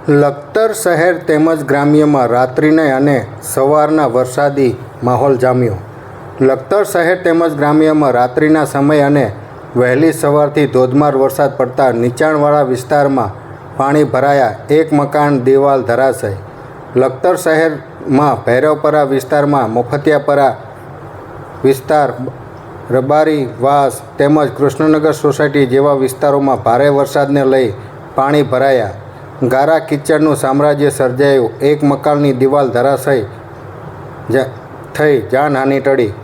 લખતર શહેર તેમજ ગ્રામ્યમાં રાત્રિના અને સવારના વરસાદી માહોલ જામ્યો. લખતર શહેર તેમજ ગ્રામ્યમાં રાત્રિના સમય અને વહેલી સવારથી ધોધમાર વરસાદ પડતા નીચાણવાળા વિસ્તારમાં પાણી ભરાયા. એક મકાન દિવાલ ધરાશય. લખતર શહેરમાં ભૈરવપરા વિસ્તારમાં મફતિયાપરા વિસ્તાર, રબારી વાસ તેમજ કૃષ્ણનગર સોસાયટી જેવા વિસ્તારોમાં ભારે વરસાદને લઈ પાણી ભરાયા. ગારા કીચડનું સામ્રાજ્ય સર્જાયું. એક મકાનની દિવાલ ધરાશય થઈ જાનહાનિ ટળી.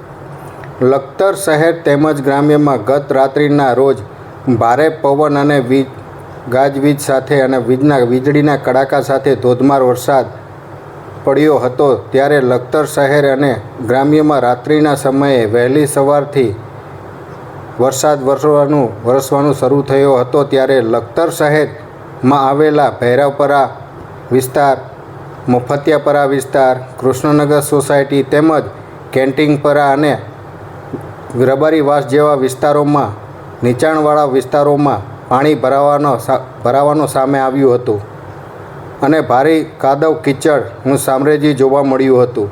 લખતર શહેર તેમજ ગ્રામ્યમાં ગત રાત્રિના રોજ ભારે પવન અને ગાજવીજ સાથે અને વીજળીના કડાકા સાથે ધોધમાર વરસાદ પડ્યો હતો. ત્યારે લખતર શહેર અને ગ્રામ્યમાં રાત્રિના સમયે વહેલી સવારથી વરસાદ વરસવાનું શરૂ થયો હતો. ત્યારે લખતર શહેરમાં આવેલા ભૈરવપરા વિસ્તાર, મફતિયાપરા વિસ્તાર, કૃષ્ણનગર સોસાયટી તેમજ કેન્ટીનપરા અને રબારીવાસ જેવા વિસ્તારોમાં નીચાણવાળા વિસ્તારોમાં પાણી ભરાવાનું સામે આવ્યું હતું અને ભારે કાદવ કીચડનું સામ્રાજ્ય જોવા મળ્યું હતું.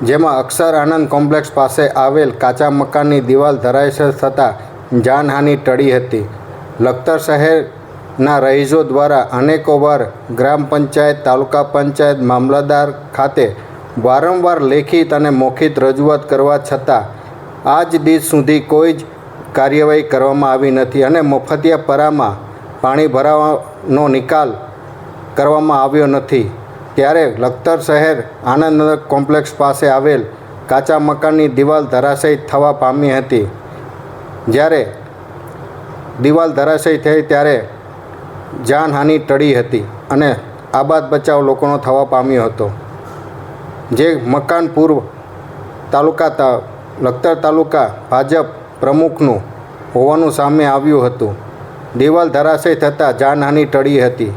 જેમાં અક્ષર આનંદ કોમ્પ્લેક્સ પાસે આવેલ કાચા મકાનની દિવાલ ધરાશય થતાં જાનહાનિ ટળી હતી. લખતર શહેરના રહીશો દ્વારા અનેકો વાર ગ્રામ પંચાયત, તાલુકા પંચાયત, મામલતદાર ખાતે વારંવાર લેખિત અને મૌખિક રજૂઆત કરવા છતાં આજ દિવસ સુધી કોઈ જ કાર્યવાહી કરવામાં આવી નથી અને મફતિયાપરામાં પાણી ભરાવાનો નિકાલ કરવામાં આવ્યો નથી. ત્યારે લખતર શહેર આનંદ કોમ્પ્લેક્સ પાસે આવેલ કાચા મકાનની દિવાલ ધરાશય થવા પામી હતી. જ્યારે દિવાલ ધરાશય થઈ ત્યારે જાનહાનિ ટળી હતી અને આબાદ બચાવ લોકોનો થવા પામ્યો હતો. જે મકાન પૂર્વ લખતર તાલુકા ભાજપ પ્રમુખનું હોવાનું સામે આવ્યું હતું. દિવાલ ધરાશય થતાં જાનહાનિ ટળી હતી.